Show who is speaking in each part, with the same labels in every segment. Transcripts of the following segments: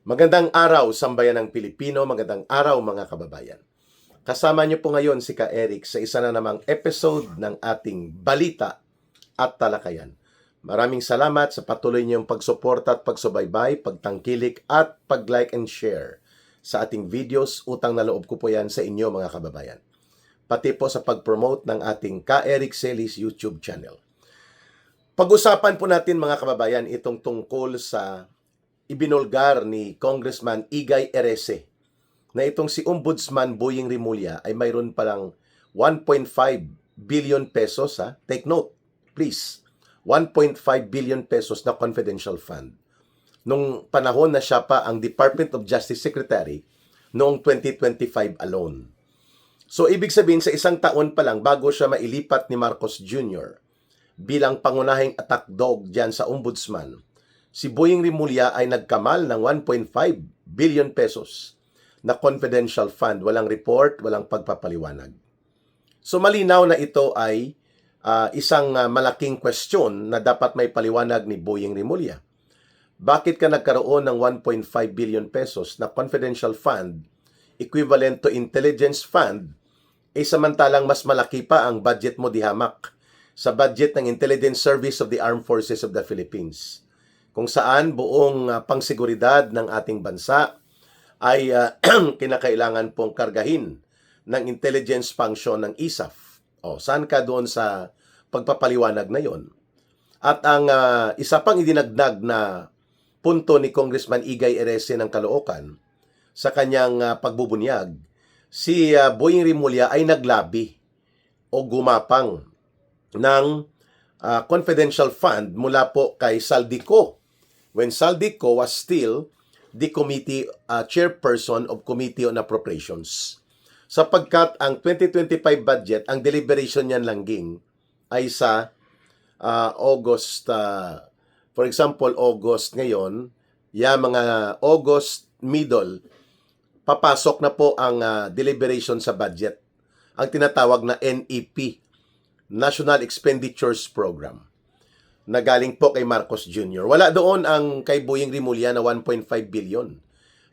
Speaker 1: Magandang araw, sambayan ng Pilipino. Magandang araw, mga kababayan. Kasama niyo po ngayon si Ka Eric sa isa na namang episode ng ating Balita at Talakayan. Maraming salamat sa patuloy niyong pagsuporta at pagsubaybay, pagtangkilik at pag-like and share sa ating videos. Utang na loob ko po yan sa inyo, mga kababayan. Pati po sa pag-promote ng ating Ka Eric Celis YouTube channel. Pag-usapan po natin, mga kababayan, itong tungkol sa ibinulgar ni Congressman Igay Erese na itong si Ombudsman Boying Rimulya ay mayroon palang 1.5 billion pesos, take note, please, 1.5 billion pesos na confidential fund. Nung panahon na siya pa ang Department of Justice Secretary noong 2025 alone. So, ibig sabihin, sa isang taon pa lang bago siya mailipat ni Marcos Jr. bilang pangunahing attack dog dyan sa Ombudsman, si Boying Rimulya ay nagkamal ng 1.5 billion pesos na confidential fund. Walang report, walang pagpapaliwanag. So malinaw na ito ay isang malaking question na dapat may paliwanag ni Boying Rimulya. Bakit ka nagkaroon ng 1.5 billion pesos na confidential fund equivalent to intelligence fund samantalang mas malaki pa ang budget mo dihamak sa budget ng Intelligence Service of the Armed Forces of the Philippines, kung saan buong pangseguridad ng ating bansa ay kinakailangan pong kargahin ng intelligence function ng ISAF. Saan ka doon sa pagpapaliwanag na yon? At ang isa pang idinagdag na punto ni Congressman Igay Erese ng Caloocan sa kanyang pagbubunyag, si Boying Rimulya ay naglabi o gumapang ng confidential fund mula po kay Saldico, when Saldico was still the committee chairperson of Committee on Appropriations. Sapagkat ang 2025 budget, ang deliberation niyan langging ay sa August, for example, August ngayon, mga August middle, papasok na po ang deliberation sa budget, ang tinatawag na NEP, National Expenditures Program, na galing po kay Marcos Jr. Wala doon ang kay Boying Rimulya na 1.5 billion.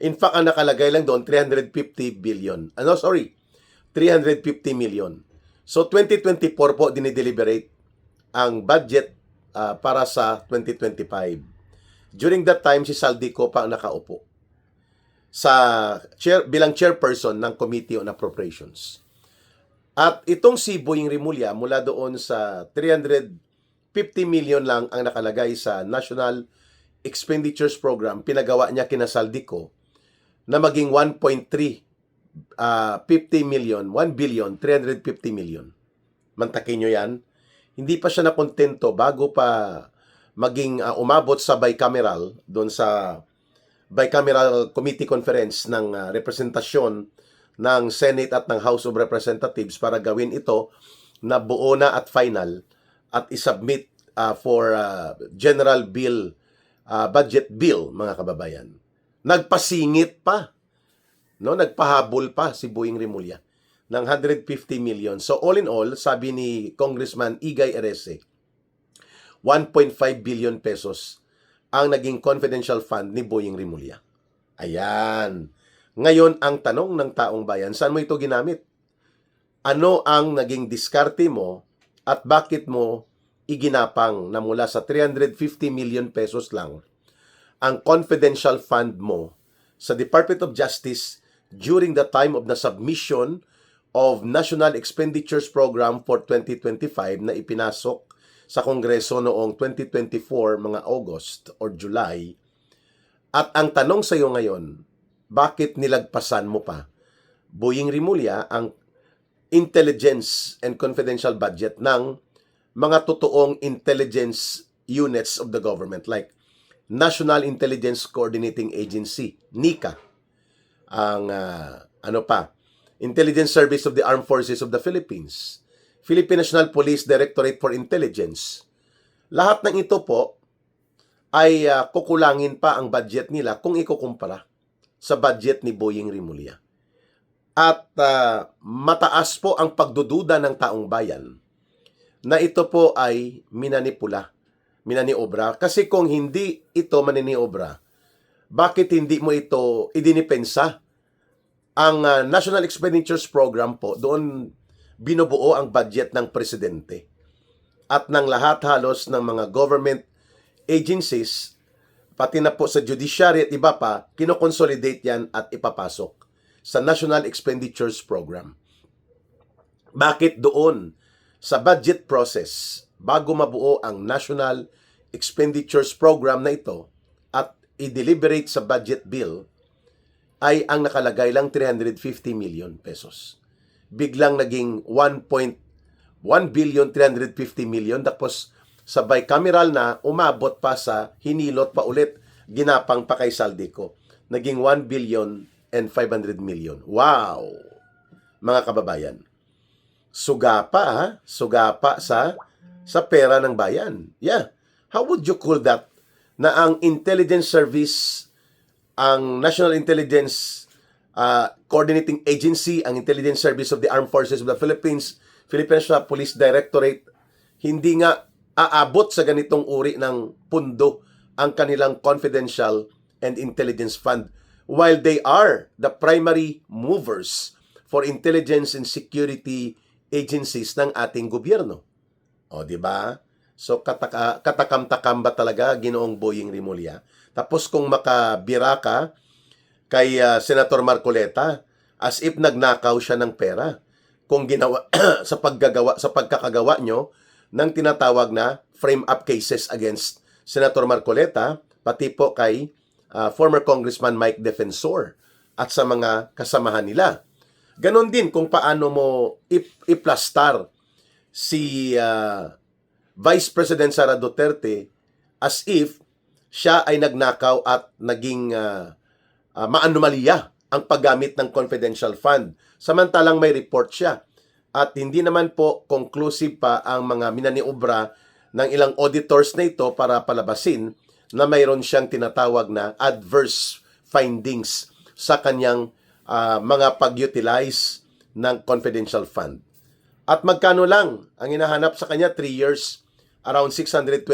Speaker 1: In fact, ang nakalagay lang doon, 350 billion. 350 million. So, 2024 po dinideliberate ang budget para sa 2025. During that time, si Saldico pa ang nakaupo bilang chairperson ng Committee on Appropriations. At itong si Boying Rimulya, mula doon sa 350 million lang ang nakalagay sa National Expenditures Program, pinagawa niya kina Saldico na maging 1.3 1 billion 350 million. Mantakin nyo yan. Hindi pa siya nakontento bago pa maging umabot sa bicameral, doon sa bicameral committee conference ng representasyon ng Senate at ng House of Representatives para gawin ito na buo na at final at isubmit for general bill, budget bill, mga kababayan. Nagpasingit pa, nagpahabol pa si Boying Rimulya ng 150 million. So all in all, sabi ni Congressman Igay Erese, 1.5 billion pesos ang naging confidential fund ni Boying Rimulya. Ayan. Ngayon, ang tanong ng taong bayan, saan mo ito ginamit? Ano ang naging diskarte mo at bakit mo iginapang na mula sa 350 million pesos lang ang confidential fund mo sa Department of Justice during the time of the submission of National Expenditures Program for 2025 na ipinasok sa Kongreso noong 2024 mga August or July. At ang tanong sa iyo ngayon, bakit nilagpasan mo pa, Boying Rimulya, ang intelligence and confidential budget ng mga totoong intelligence units of the government like National Intelligence Coordinating Agency, NICA, ang Intelligence Service of the Armed Forces of the Philippines, Philippine National Police Directorate for Intelligence. Lahat ng ito po ay kukulangin pa ang budget nila kung ikukumpara sa budget ni Boying Rimulya. At mataas po ang pagdududa ng taong bayan na ito po ay minaniobra. Kasi kung hindi ito maniniobra, bakit hindi mo ito idinipensa? Ang National Expenditures Program po, doon binubuo ang budget ng presidente at ng lahat halos ng mga government agencies, pati na po sa judiciary at iba pa, kinoconsolidate yan at ipapasok sa National Expenditures Program. Bakit doon sa budget process, bago mabuo ang National Expenditures Program na ito at i-deliberate sa budget bill, ay ang nakalagay lang 350 million pesos. Biglang naging 1.1 billion 350 million, tapos sa bicameral na umabot pa sa hinilot pa ulit, ginapang pa kay Saldico. Naging 1 billion and 500 million. Wow! Mga kababayan, suga pa sa pera ng bayan. Yeah. How would you call that? Na ang intelligence service, ang National Intelligence Coordinating Agency, ang Intelligence Service of the Armed Forces of the Philippines, Philippine National Police Directorate, hindi nga aabot sa ganitong uri ng pundo ang kanilang confidential and intelligence fund, while they are the primary movers for intelligence and security agencies ng ating gobyerno. O, di ba? So, katakam-takam ba talaga, Ginoong Boying Rimulya? Tapos kung makabira ka kay Senator Marcoleta, as if nagnakaw siya ng pera kung ginawa sa pagkakagawa nyo ng tinatawag na frame-up cases against Senator Marcoleta, pati po kay former Congressman Mike Defensor at sa mga kasamahan nila. Ganon din kung paano mo iplastar si Vice President Sara Duterte as if siya ay nagnakaw at naging maanomalya ang paggamit ng confidential fund. Samantalang may report siya. At hindi naman po conclusive pa ang mga minaniobra ng ilang auditors na ito para palabasin na mayroon siyang tinatawag na adverse findings sa kanyang mga pag-utilize ng confidential fund. At magkano lang ang hinahanap sa kanya? 3 years, around 625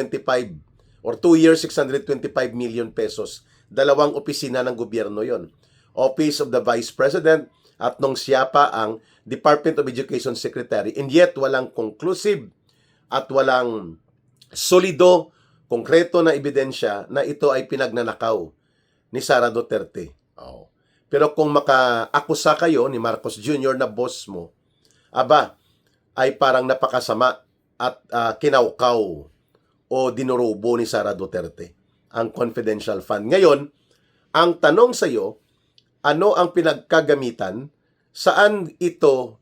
Speaker 1: or 2 years, 625 million pesos. Dalawang opisina ng gobyerno yon. Office of the Vice President at nung siya pa ang Department of Education Secretary. And yet, walang conclusive at walang solido, konkreto na ebidensya na ito ay pinagnanakaw ni Sara Duterte. Oh. Pero kung maka-akusa kayo ni Marcos Jr. na boss mo, aba, ay parang napakasama at kinaukaw o dinurubo ni Sara Duterte ang confidential fund. Ngayon, ang tanong sa iyo, ano ang pinagkagamitan? Saan ito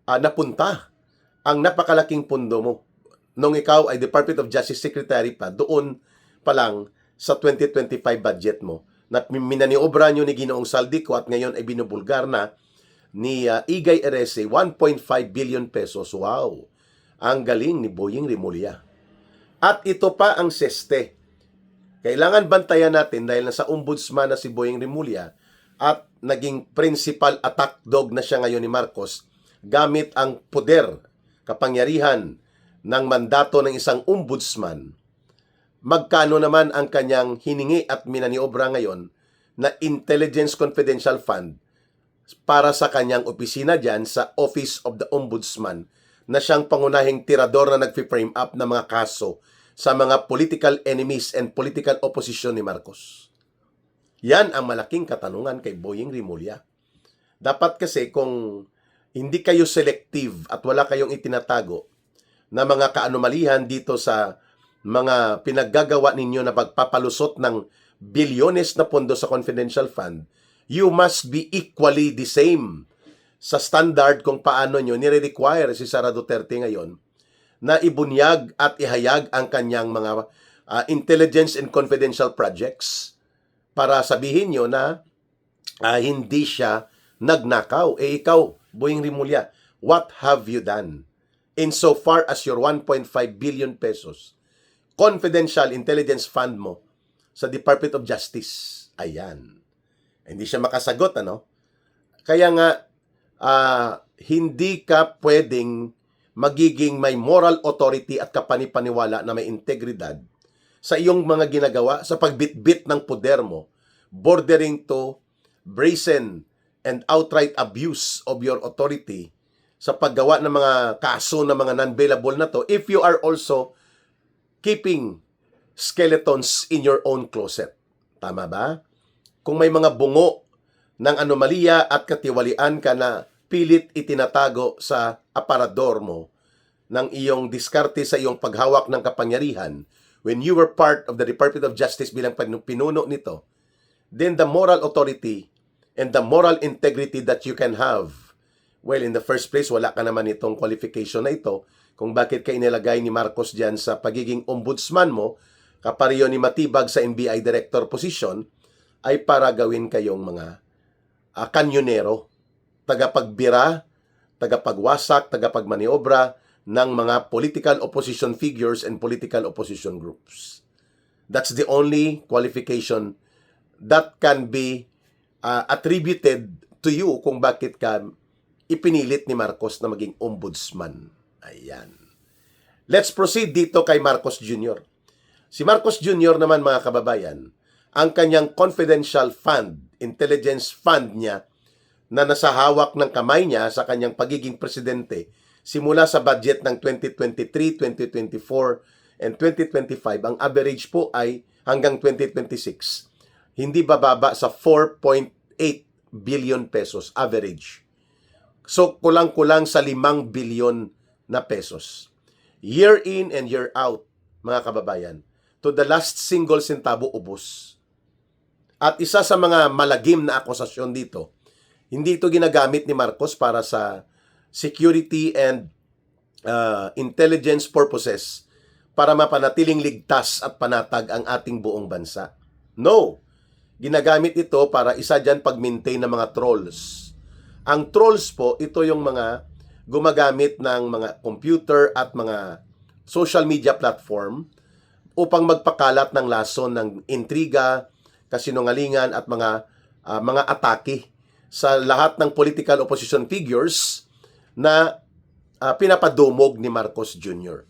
Speaker 1: napunta ang napakalaking pundo mo? Nung ikaw ay Department of Justice Secretary pa, doon pa lang sa 2025 budget mo, na minaniobra nyo ni Ginoong Saldico at ngayon ay binubulgar na ni Igay Erese, 1.5 billion pesos. Wow! Ang galing ni Boying Rimulya. At ito pa ang seste. Kailangan bantayan natin dahil nasa ombudsman na si Boying Rimulya at naging principal attack dog na siya ngayon ni Marcos gamit ang poder, kapangyarihan ng mandato ng isang ombudsman. Magkano naman ang kanyang hiningi at minaniobra ngayon na Intelligence Confidential Fund para sa kanyang opisina dyan sa Office of the Ombudsman na siyang pangunahing tirador na nag-frame up ng mga kaso sa mga political enemies and political opposition ni Marcos. Yan ang malaking katanungan kay Boying Rimulya. Dapat kasi kung hindi kayo selective at wala kayong itinatago na mga kaanomalihan dito sa mga pinaggagawa ninyo na pagpapalusot ng bilyones na pondo sa confidential fund, you must be equally the same sa standard kung paano nyo nire-require si Sara Duterte ngayon na ibunyag at ihayag ang kanyang mga intelligence and confidential projects para sabihin nyo na hindi siya nagnakaw. Ikaw, Boying Rimulya, what have you done? Insofar as your 1.5 billion pesos confidential intelligence fund mo sa Department of Justice. Ayan. Hindi siya makasagot, ano? Kaya nga, hindi ka pwedeng magiging may moral authority at kapanipaniwala na may integridad sa iyong mga ginagawa sa pagbitbit ng poder mo bordering to brazen and outright abuse of your authority sa paggawa ng mga kaso ng mga non-bailable na to if you are also keeping skeletons in your own closet. Tama ba? Kung may mga bungo ng anomalya at katiwalian ka na pilit itinatago sa aparador mo ng iyong diskarte sa iyong paghawak ng kapangyarihan when you were part of the Department of Justice bilang pinuno nito, then the moral authority and the moral integrity that you can have, well, in the first place, wala ka naman itong qualification na ito kung bakit ka inilagay ni Marcos dyan sa pagiging ombudsman mo, kapareho ni Matibag sa NBI director position, ay para gawin kayong mga kanyonero, tagapagbira, tagapagwasak, tagapagmaniobra ng mga political opposition figures and political opposition groups. That's the only qualification that can be attributed to you kung bakit ka ipinilit ni Marcos na maging ombudsman. Ayan. Let's proceed dito kay Marcos Jr. Si Marcos Jr. naman, mga kababayan, ang kanyang confidential fund, intelligence fund niya na nasa hawak ng kamay niya sa kanyang pagiging presidente simula sa budget ng 2023, 2024, and 2025, ang average po ay hanggang 2026, hindi bababa sa 4.8 billion pesos average. So, kulang-kulang sa 5 billion na pesos. Year in and year out, mga kababayan, to the last single centavo ubos. At isa sa mga malagim na akusasyon dito, hindi ito ginagamit ni Marcos para sa security and intelligence purposes para mapanatiling ligtas at panatag ang ating buong bansa. No! Ginagamit ito para isa dyan pag-maintain ng mga trolls. Ang trolls po, ito yung mga gumagamit ng mga computer at mga social media platform upang magpakalat ng lason ng intriga, kasinungalingan at mga atake sa lahat ng political opposition figures na pinapadumog ni Marcos Jr.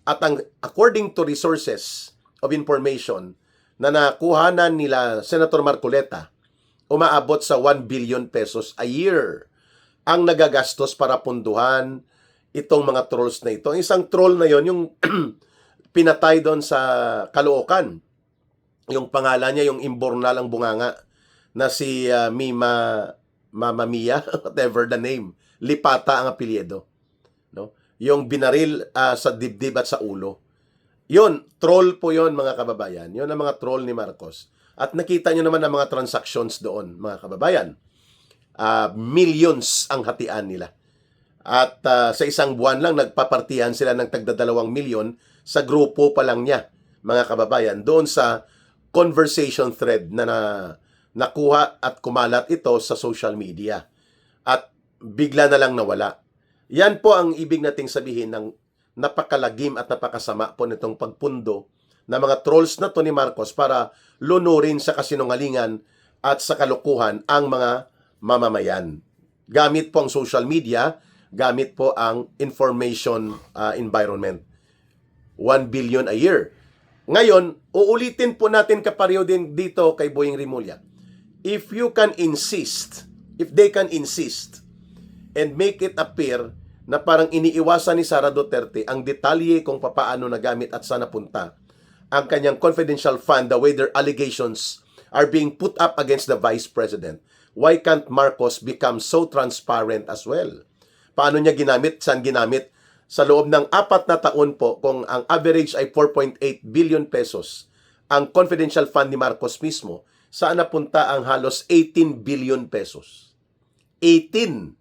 Speaker 1: At according to resources of information na nakuhanan nila Senator Marcoleta, umaabot sa 1 billion pesos a year ang nagagastos para punduhan itong mga trolls na ito. Ang isang troll na yon yung pinatay doon sa Caloocan. Yung pangalan niya, yung imbornal ang bunganga na si Mama Mia, whatever the name. Lipata ang apelyido. No? Yung binaril sa dibdib at sa ulo. Yun, troll po yon, mga kababayan. Yun ang mga troll ni Marcos. At nakita nyo naman ang mga transactions doon, mga kababayan. Millions ang hatian nila. At sa isang buwan lang, nagpapartihan sila ng tagda 2 milyon sa grupo pa lang niya, mga kababayan. Doon sa conversation thread na nakuha at kumalat ito sa social media. At bigla na lang nawala. Yan po ang ibig nating sabihin ng napakalagim at napakasama po nitong pagpundo na mga trolls na to ni Marcos para lunurin sa kasinungalingan at sa kalukuhan ang mga mamamayan. Gamit po ang social media, gamit po ang information environment. 1 billion a year. Ngayon, uulitin po natin kapareho din dito kay Boying Rimulya. If you can insist, if they can insist and make it appear na parang iniiwasan ni Sara Duterte ang detalye kung papaano nagamit at saan napunta ang kanyang confidential fund, the way their allegations are being put up against the Vice President, why can't Marcos become so transparent as well? Paano niya ginamit, saan ginamit? Sa loob ng 4 na taon po, kung ang average ay 4.8 billion pesos, ang confidential fund ni Marcos mismo, saan napunta ang halos 18 billion pesos? 18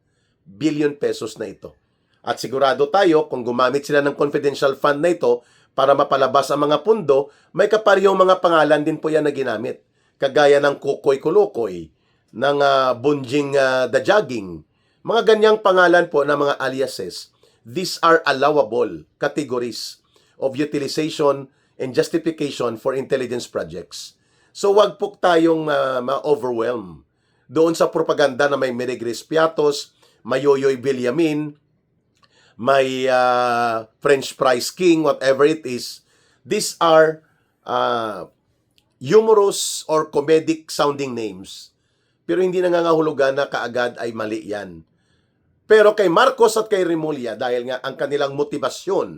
Speaker 1: billion pesos na ito. At sigurado tayo, kung gumamit sila ng confidential fund na ito para mapalabas ang mga pundo, may kaparehong mga pangalan din po yan na ginamit. Kagaya ng Kukoy Kulukoy, ng Bunjing Dajaging, mga ganyang pangalan po na mga aliases. These are allowable categories of utilization and justification for intelligence projects. So wag po tayong ma-overwhelm doon sa propaganda na may Meregres Piatos, may Yoyoy Villamin, may French Fries King, whatever it is. These are humorous or comedic sounding names. Pero hindi nangangahulugan na kaagad ay mali yan. Pero kay Marcos at kay Remulla, dahil nga ang kanilang motibasyon,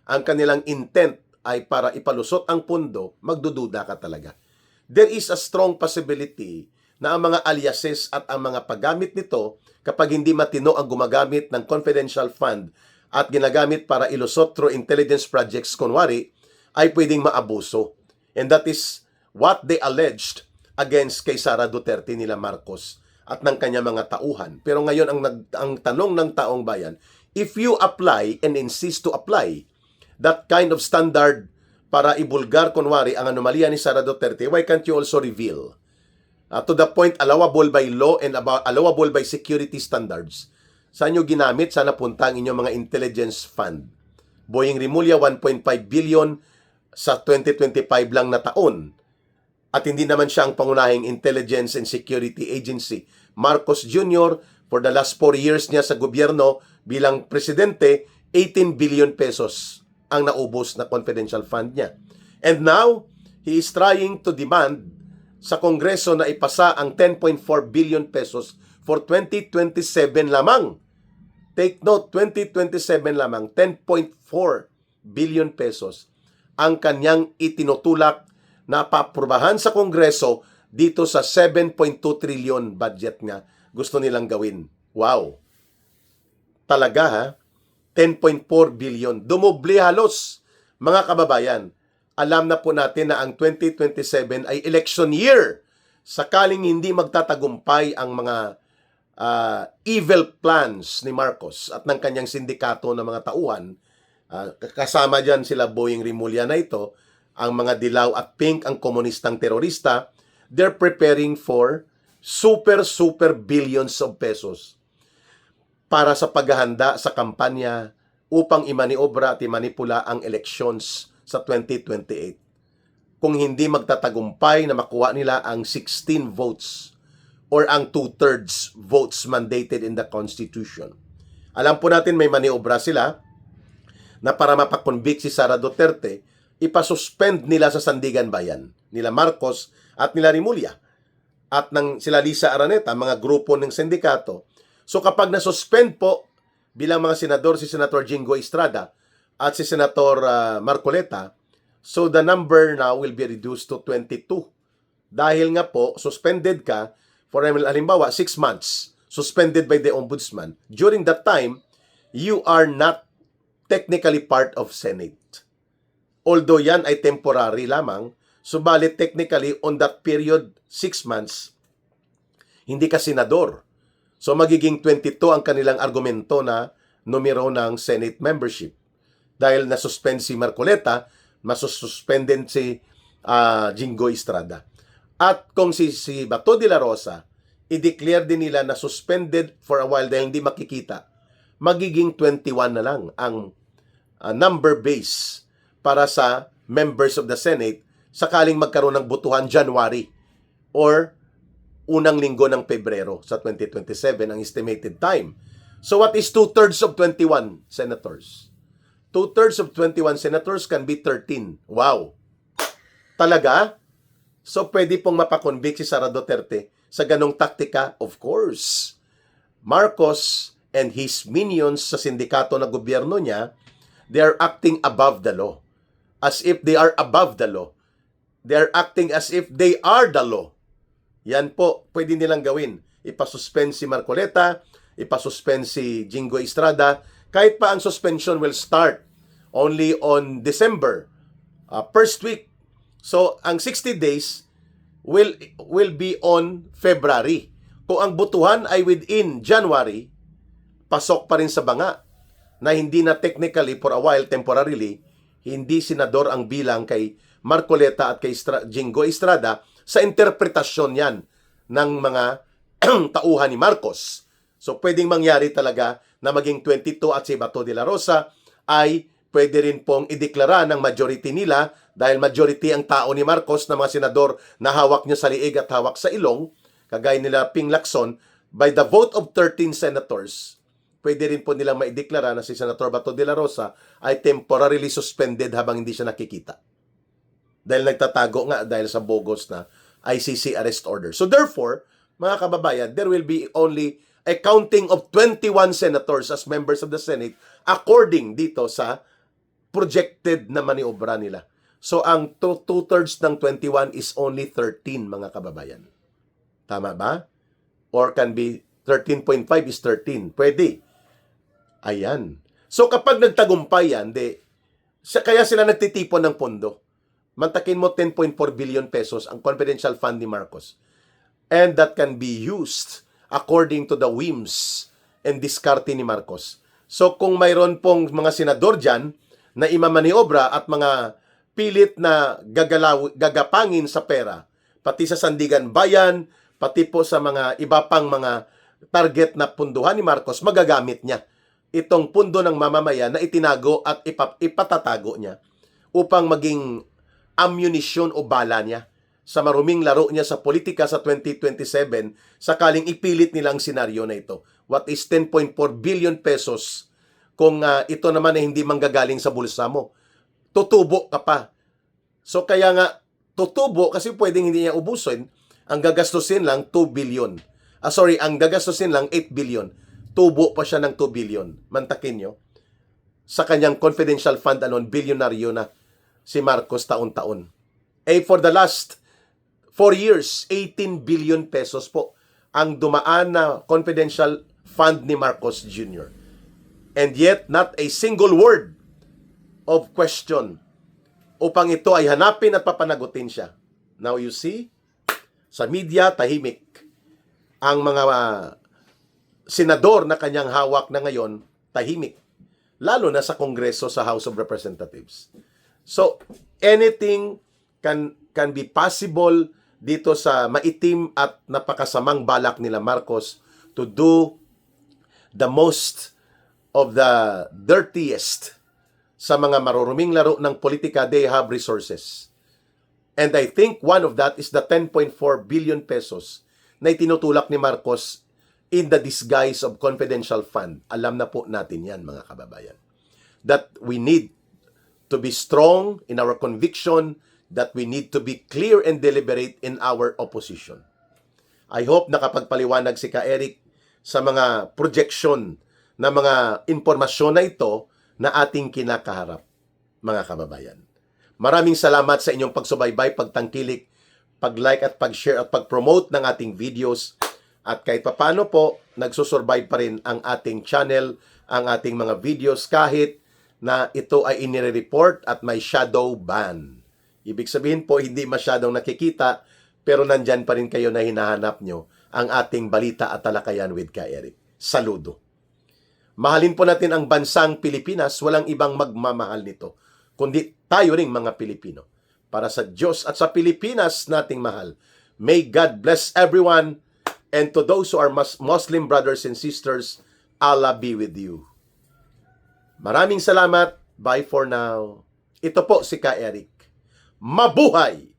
Speaker 1: ang kanilang intent ay para ipalusot ang pundo, magdududa ka talaga. There is a strong possibility na ang mga aliases at ang mga paggamit nito, kapag hindi matino ang gumagamit ng confidential fund at ginagamit para ilusot through intelligence projects, kunwari, ay pwedeng maabuso. And that is what they alleged against kay Sara Duterte nila Marcos at ng kanya mga tauhan. Pero ngayon, ang tanong ng taong bayan, if you apply and insist to apply that kind of standard para ibulgar, kunwari, ang anomalya ni Sara Duterte, why can't you also reveal to the point allowable by law and allowable by security standards? Saan nyo ginamit? Sana punta ang inyong mga intelligence fund. Boying Remulla, 1.5 billion sa 2025 lang na taon. At hindi naman siya ang pangunahing intelligence and security agency. Marcos Jr., for the last 4 years niya sa gobyerno bilang presidente, 18 billion pesos ang naubos na confidential fund niya. And now, he is trying to demand sa Kongreso na ipasa ang 10.4 billion pesos for 2027 lamang. Take note, 2027 lamang, 10.4 billion pesos ang kanyang itinutulak na paaprubahan sa Kongreso dito sa 7.2 trillion budget nga gusto nilang gawin. Wow! Talaga ha? 10.4 billion. Dumoble halos, mga kababayan. Alam na po natin na ang 2027 ay election year. Sakaling hindi magtatagumpay ang mga evil plans ni Marcos at ng kanyang sindikato ng mga tauhan, kasama dyan sila Boying Remulla na ito, ang mga dilaw at pink, ang komunistang terorista, they're preparing for super billions of pesos para sa paghahanda sa kampanya upang imaniobra at imanipula ang elections sa 2028. Kung hindi magtatagumpay na makuha nila ang 16 votes or ang 2/3 votes mandated in the Constitution. Alam po natin may maniobra sila na para mapakonvict si Sara Duterte, ipasuspend nila sa Sandigan Bayan, nila Marcos at nila Remulla, at sila Lisa Araneta, mga grupo ng sindikato. So kapag nasuspend po bilang mga senador si Senator Jingo Estrada at si Senator Marcoleta, so the number now will be reduced to 22. Dahil nga po, suspended ka for halimbawa 6 months, suspended by the Ombudsman. During that time, you are not technically part of Senate. Although yan ay temporary lamang, subalit technically on that period, 6 months, hindi ka senador. So magiging 22 ang kanilang argumento na numero ng Senate membership. Dahil nasuspend si Marcoleta, masususpended si Jingo Estrada. At kung si Bato de la Rosa, i-declare din nila na suspended for a while dahil hindi makikita, magiging 21 na lang ang number base para sa members of the Senate sakaling magkaroon ng botohan January or unang linggo ng Pebrero sa 2027 ang estimated time. So what is 2/3 of 21 senators? 2/3 of 21 senators can be 13. Wow! Talaga? So pwede pong mapakonvict si Sara Duterte sa ganong taktika? Of course. Marcos and his minions sa sindikato na gobyerno niya, they are acting above the law. As if they are above the law. They are acting as if they are the law. Yan po, pwede nilang gawin. Ipasuspend si Marcoleta, ipasuspend si Jingo Estrada, kahit pa ang suspension will start only on December, first week. So, ang 60 days will be on February. Kung ang butuhan ay within January, pasok pa rin sa banga na hindi na technically for a while, temporarily, hindi senador ang bilang kay Marcoleta at kay Jingo Estrada sa interpretasyon yan ng mga tauhan ni Marcos. So, pwedeng mangyari talaga na maging 22 at si Bato de la Rosa ay pwede rin pong ideklara ng majority nila dahil majority ang tao ni Marcos na mga senador na hawak niya sa liig at hawak sa ilong, kagaya nila Ping Lacson, by the vote of 13 senators, pwede rin po nilang maideklara na si Senator Bato de la Rosa ay temporarily suspended habang hindi siya nakikita. Dahil nagtatago nga dahil sa bogus na ICC arrest order. So therefore, mga kababayan, there will be only a counting of 21 senators as members of the Senate according dito sa projected na maniobra nila. So ang two-thirds ng 21 is only 13, mga kababayan. Tama ba? Or can be 13.5 is 13. Pwede. Ayan. So kapag nagtagumpay yan, kaya sila nagtitipon ng pondo. Mantakin mo 10.4 billion pesos ang confidential fund ni Marcos. And that can be used according to the whims and diskarte ni Marcos. So kung mayroon pong mga senador dyan na imamaniobra at mga pilit na gagapangin sa pera, pati sa Sandigan Bayan, pati po sa mga iba pang mga target na punduhan ni Marcos, magagamit niya itong pundo ng mamamayan na itinago at ipatatago niya upang maging ammunition o bala niya sa maruming laro niya sa politika sa 2027 sakaling ipilit nilang senaryo na ito. What is 10.4 billion pesos kung ito naman ay hindi manggagaling sa bulsa mo? Tutubo ka pa. So kaya nga, tutubo kasi pwedeng hindi niya ubusin. Ang gagastusin lang 2 billion. Ang gagastusin lang 8 billion. Tubo pa siya ng 2 billion. Mantakin nyo. Sa kanyang confidential fund alone, bilyonaryo na si Marcos taon-taon. For the last 4 years, 18 billion pesos po ang dumaan na confidential fund ni Marcos Jr. And yet, not a single word of question upang ito ay hanapin at papanagutin siya. Now you see, sa media, tahimik. Ang mga senador na kanyang hawak na ngayon, tahimik. Lalo na sa Kongreso, sa House of Representatives. So, anything can be possible dito sa maitim at napakasamang balak nila Marcos to do the most of the dirtiest sa mga maruruming laro ng politika. They have resources. And I think one of that is the 10.4 billion pesos na itinutulak ni Marcos in the disguise of confidential fund. Alam na po natin yan, mga kababayan. That we need to be strong in our conviction, that we need to be clear and deliberate in our opposition. I hope nakapagpaliwanag si Ka Eric sa mga projection na mga impormasyon na ito na ating kinakaharap, mga kababayan. Maraming salamat sa inyong pagsubaybay, pagtangkilik, pag-like at pag-share at pag-promote ng ating videos. At kahit papano po, nagsusurvive pa rin ang ating channel, ang ating mga videos kahit na ito ay inire-report at may shadow ban. Ibig sabihin po, hindi masyadong nakikita, pero nandyan pa rin kayo na hinahanap nyo ang ating balita at talakayan with Ka Eric. Saludo. Mahalin po natin ang bansang Pilipinas, walang ibang magmamahal nito, kundi tayo ring mga Pilipino. Para sa Diyos at sa Pilipinas nating mahal. May God bless everyone, and to those who are Muslim brothers and sisters, Allah be with you. Maraming salamat. Bye for now. Ito po si Ka Eric. Mabuhay!